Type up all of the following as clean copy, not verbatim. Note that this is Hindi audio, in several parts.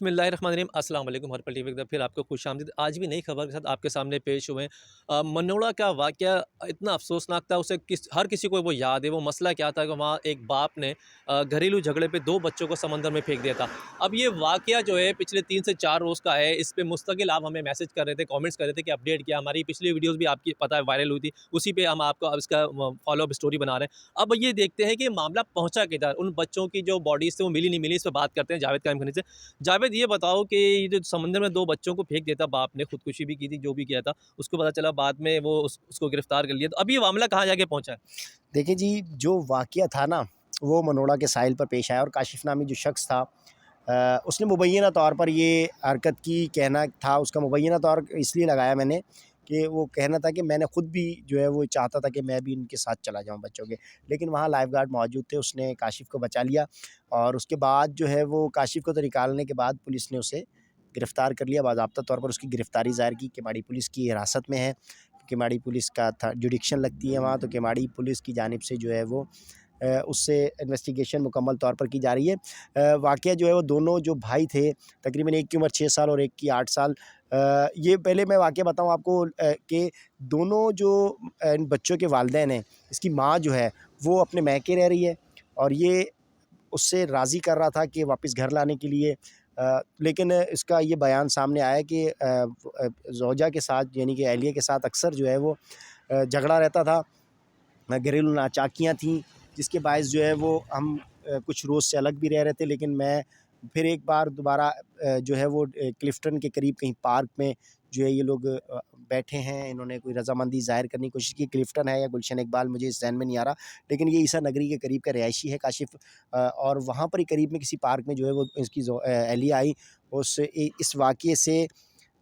बिस्मिल्लाहिर्रहमानिर्रहीम अस्सलाम वालेकुम। हर पल टीवी की फिर आपको खुशामदीद। आज भी नई खबर के साथ आपके सामने पेश हुए हैं। मनोड़ा का वाक़या इतना अफ़सोसनाक था, उसे हर किसी को वो याद है। वो मसला क्या था कि वहाँ एक बाप ने घरेलू झगड़े पे 2 बच्चों को समंदर में फेंक दिया था। अब ये वाक़या जो है पिछले 3 से 4 रोज़ का है। इस पे मुस्तकिल आप हमें मैसेज कर रहे थे, कमेंट्स कर रहे थे कि अपडेट किया। हमारी पिछली वीडियोज़ भी आपकी पता है वायरल हुई थी। उसी पे हम आपको अब इसका फ़ॉलो अप स्टोरी बना रहे हैं। अब ये देखते हैं कि मामला पहुँचा किधर? उन बच्चों की जो बॉडीज़ थी वो मिली नहीं मिली, इस पे बात करते हैं जावेद कायम खानी से। जावेद, ये बताओ कि ये जो समंदर में 2 बच्चों को फेंक दिया था बाप ने, खुदकुशी भी की थी, जो भी किया था, उसको पता चला बाद में वो उसको गिरफ्तार कर लिया। तो अभी ये मामला कहाँ जाके पहुँचा है? देखिए जी, जो वाक़या था ना, वो मनोड़ा के साहिल पर पेश आया और काशिफ़ नामी जो शख़्स था उसने मुबैना तौर पर ये हरकत की, कहना था उसका मुबैना तौर इसलिए लगाया मैंने कि वो कहना था कि मैंने खुद भी जो है वो चाहता था कि मैं भी इनके साथ चला जाऊँ बच्चों के। लेकिन वहाँ लाइफ़ गार्ड मौजूद थे, उसने काशिफ़ को बचा लिया और उसके बाद जो है वो काशिफ़ को तो निकालने के बाद पुलिस ने उसे गिरफ़्तार कर लिया। बाज़ाब्ता तौर पर उसकी गिरफ़्तारी ज़ाहिर की, केमाड़ी पुलिस की हिरासत में है। केमाड़ी पुलिस का था जुडिक्शन लगती है वहाँ, तो केमाड़ी पुलिस की जानिब से जो है वो उससे इन्वेस्टिगेशन मुकम्मल तौर पर की जा रही है। वाक़या जो है वो दोनों जो भाई थे, तकरीबन एक की उम्र 6 साल और एक की 8 साल। ये पहले मैं वाक़या बताऊँ आपको कि दोनों जो इन बच्चों के वालिदैन हैं, इसकी माँ जो है वो अपने मायके रह रही है और ये उससे राज़ी कर रहा था कि वापस घर लाने के लिए। लेकिन इसका ये बयान सामने आया कि ज़ौजा के साथ यानी कि अहलिया के साथ अक्सर जो है वो झगड़ा रहता था। घरेलू नाचाकियाँ थीं, जिसके बायस जो है वो हम कुछ रोज़ से अलग भी रह रहे थे। लेकिन मैं फिर एक बार दोबारा जो है वो क्लिफ्टन के करीब कहीं पार्क में जो है ये लोग बैठे हैं, इन्होंने कोई रज़ामंदी ज़ाहिर करने की कोशिश की। क्लिफ्टन है या गुलशन इकबाल मुझे इस ज़हन में नहीं आ रहा, लेकिन ये ईसा नगरी के करीब का रिहायशी है काशिफ़। और वहाँ पर ही करीब में किसी पार्क में जो है वो इसकी अहलिया आई। इस वाक़ये से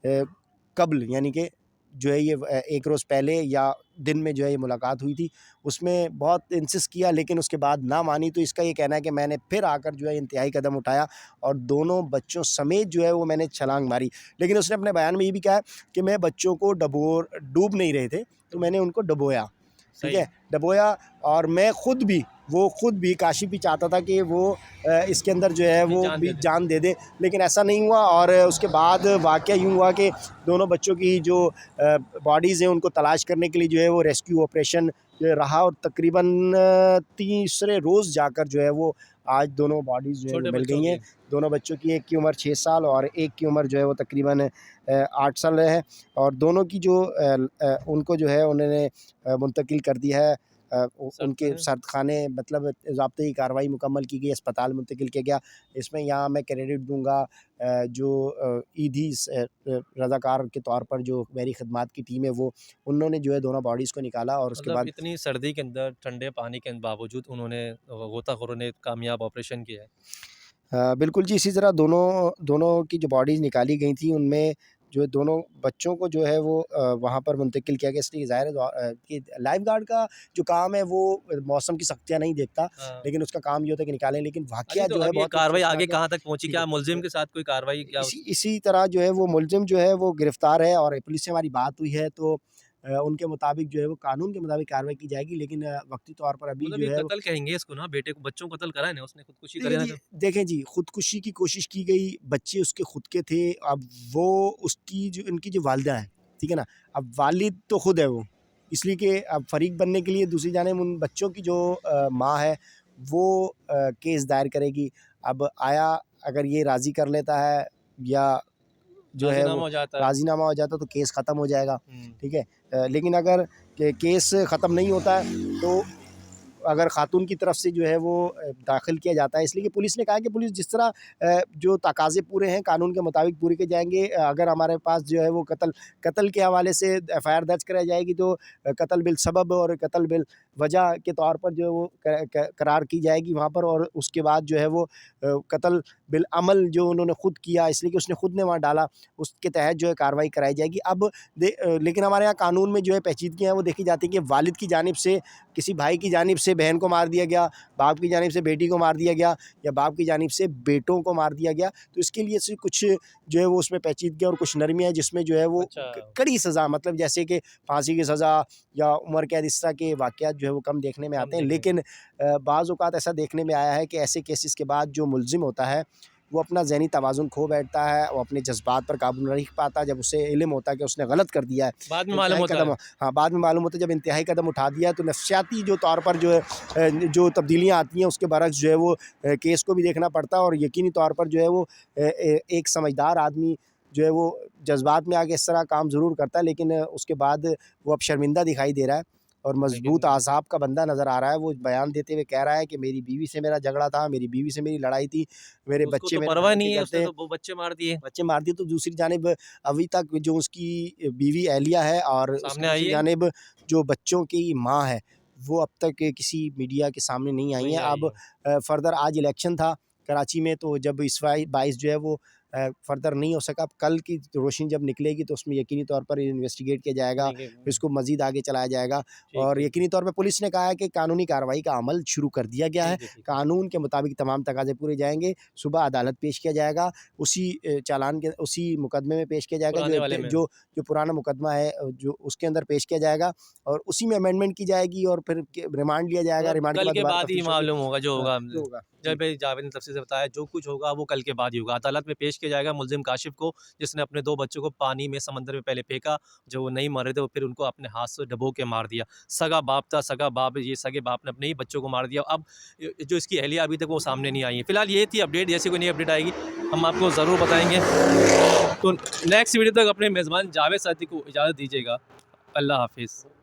क़ब्ल यानी कि जो है ये एक रोज़ पहले या दिन में जो है ये मुलाकात हुई थी। उसमें बहुत इंसिस्ट किया लेकिन उसके बाद ना मानी, तो इसका ये कहना है कि मैंने फिर आकर जो है इंतहाई कदम उठाया और दोनों बच्चों समेत जो है वो मैंने छलांग मारी। लेकिन उसने अपने बयान में ये भी कहा है कि मैं बच्चों को डूब नहीं रहे थे, तो मैंने उनको डुबोया। ठीक सही है? है। डुबोया और मैं खुद भी काशिफ़ भी चाहता था कि वो इसके अंदर जो है अपनी वो जान भी दे दे। जान दे दे, लेकिन ऐसा नहीं हुआ। और उसके बाद वाक़या यूँ हुआ कि दोनों बच्चों की जो बॉडीज़ हैं उनको तलाश करने के लिए जो है वो रेस्क्यू ऑपरेशन रहा और तकरीबन तीसरे रोज़ जाकर जो है वो आज दोनों बॉडीज़ जो है वो छोटे मिल बच्चों गई हैं। की। दोनों बच्चों की, एक की उम्र 6 साल और एक की उम्र जो है वो तकरीबन 8 साल है। और दोनों की जो उनको जो है उन्होंने मुंतकिल कर दिया है उनके सर सर्दखाने, मतलब ज़ाब्ते कार्रवाई मुकम्मल की गई, अस्पताल मुंतकिल किया गया। इसमें यहाँ मैं क्रेडिट दूँगा जो ईदी रज़ाकार के तौर पर जो मेरी खिदमात की टीम है वो उन्होंने जो है दोनों बॉडीज़ को निकाला और उसके मतलब बाद इतनी सर्दी के अंदर, ठंडे पानी के बावजूद उन्होंने गोताखोरों ने कामयाब ऑपरेशन किया है। बिल्कुल जी, इसी तरह दोनों दोनों की जो बॉडीज़ निकाली गई थी, उनमें जो है दोनों बच्चों को जो है वो वहाँ पर मुंतकिल किया गया। इसलिए ज़ाहिर है कि लाइफ़ गार्ड का जो काम है वो मौसम की सख्तियाँ नहीं देखता, हाँ। लेकिन उसका काम ये होता है कि निकालें। लेकिन हाँ जी, वाक़या तो जो है अब ये बहुत कार्रवाई आगे अफ़सोसनाक है। कहाँ तक पहुँची? ठीक है, क्या मुलज़िम तो के साथ कोई कार्रवाई क्या इसी इसी तरह जो है वो मुलज़िम जो है वो गिरफ़्तार है और पुलिस से हमारी बात हुई है, तो उनके मुताबिक जो है वो कानून के मुताबिक कार्रवाई की जाएगी। लेकिन वक़्ती तौर पर अभी मतलब जो ये है कत्ल कहेंगे इसको ना, बेटे को, बच्चों को कत्ल करा है ना उसने, खुदकुशी करे देखिए ना जी तो। देखें जी, खुदकुशी की कोशिश की गई, बच्चे उसके खुद के थे। अब वो उसकी जो उनकी जो वालिदा है, ठीक है ना? अब वालिद तो खुद है वो, इसलिए कि अब फ़रीक बनने के लिए दूसरी जानिब उन बच्चों की जो माँ है, वो केस दायर करेगी। अब अगर ये राज़ी कर लेता है या जो है राज़ीनामा वो हो जाता है। राज़ीनामा हो जाता तो केस ख़त्म हो जाएगा, हुँ। ठीक है? लेकिन अगर केस ख़त्म नहीं होता है, तो अगर ख़ातून की तरफ से जो है वो दाखिल किया जाता है, इसलिए कि पुलिस ने कहा है कि पुलिस जिस तरह जो तकाज़े पूरे हैं कानून के मुताबिक पूरे किए जाएँगे। अगर हमारे पास जो है वो कत्ल के हवाले से एफ़आईआर दर्ज कराई जाएगी, तो कत्ल बिल सबब और कत्ल बिल वजह के तौर पर जो है वो करार की जाएगी वहाँ पर। और उसके बाद जो है वो कत्ल बिल अमल जो उन्होंने खुद किया, इसलिए कि उसने खुद ने वहाँ डाला, उसके तहत जो है कार्रवाई कराई जाएगी। अब लेकिन हमारे यहाँ कानून में जो है पेचीदगियाँ हैं वो देखी जाती है कि वालिद की जानिब से किसी भाई की जानिब से बहन को मार दिया गया, बाप की जानिब से बेटी को मार दिया गया या बाप की जानिब से बेटों को मार दिया गया। तो इसके लिए से कुछ जो है वो उसमें पेचीदगियाँ और कुछ नरमियाँ हैं, जिसमें जो है वो अच्छा। कड़ी सज़ा, मतलब जैसे कि फांसी की सज़ा या उम्र कैद, इस तरह के वाक़यात जो है वो कम देखने में कम आते हैं। देखने को। लेकिन बाज़ औक़ात ऐसा देखने में आया है कि ऐसे केसेस के बाद जो मुलज़िम होता है वो अपना ज़हनी तवाज़ुन खो बैठता है, वो अपने जज़्बात पर काबू नहीं रख पाता। जब उसे इल्म होता है कि उसने गलत कर दिया है, बाद में मालूम इंतहाई होता कदम, है। हाँ, बाद में मालूम होता है जब इंतहाई कदम उठा दिया है, तो नफ्सियाती जो तौर पर जो है जो तब्दीलियाँ आती हैं उसके बरक्स जो है वो केस को भी देखना पड़ता है, और यकीनी तौर पर जो है वो एक समझदार आदमी जो है वो जज़्बात में आके इस तरह काम ज़रूर करता है, लेकिन उसके बाद वो अब शर्मिंदा दिखाई दे रहा है और मज़बूत लेकिन आज़ाब का बंदा नज़र आ रहा है। वो बयान देते हुए कह रहा है कि मेरी बीवी से मेरा झगड़ा था, मेरी बीवी से मेरी लड़ाई थी, मेरे उसको बच्चे तो मेरे परवाह भाई के नहीं है, उसने करते, तो वो बच्चे मार दिए। बच्चे मार दिए। तो दूसरी जानिब अभी तक जो उसकी बीवी एहलिया है और उसकी सामने आई दूसरी है? जानिब जो बच्चों की माँ है, वो अब तक किसी मीडिया के सामने नहीं आई नहीं हैं। आई अब है। फ़र्दर आज इलेक्शन था कराची में, तो जब इस 22 जो है वो फ़र्दर नहीं हो सका। अब कल की रोशनी जब निकलेगी तो उसमें यकीनी तौर पर इन्वेस्टिगेट किया जाएगा, नहीं इसको मज़ीद आगे चलाया जाएगा, ठीक, और ठीक, ठीक। यकीनी तौर पे पुलिस ने कहा है कि कानूनी कार्रवाई का अमल शुरू कर दिया गया है। ठीक है, ठीक है। कानून के मुताबिक तमाम तकाज़े पूरे जाएँगे, सुबह अदालत पेश किया जाएगा, उसी चालान के उसी मुकदमे में पेश किया जाएगा पुराने जो वाले प में। जो पुराना मुकदमा है, जो उसके अंदर पेश किया जाएगा, और उसी में अमेंडमेंट की जाएगी और फिर के रिमांड लिया जाएगा। मतलब रिमांड के कल बाद के दोबारा बाद ही तफ्तीश होगी। मालूम होगा जो हाँ, होगा। जो होगा। जब जी। भाई जावेद ने तफसील से बताया जो कुछ होगा वो कल के बाद ही होगा। अदालत में पेश किया जाएगा मुल्ज़िम काशिफ़ को, जिसने अपने 2 बच्चों को पानी में समंदर में पहले फेंका, जो वो नहीं मर रहे थे, वो फिर उनको अपने हाथ से डुबो के मार दिया। सगा बाप था, सगा बाप, ये सगे बाप ने अपने ही बच्चों को मार दिया। अब जो इसकी अहलिया अभी तक वो सामने नहीं आई है। फिलहाल ये थी अपडेट, जैसे कोई नई अपडेट आएगी हम आपको ज़रूर बताएँगे। तो नेक्स्ट वीडियो तक अपने मेज़बान जावेद साथी को इजाज़त दीजिएगा। अल्लाह हाफ़िज़।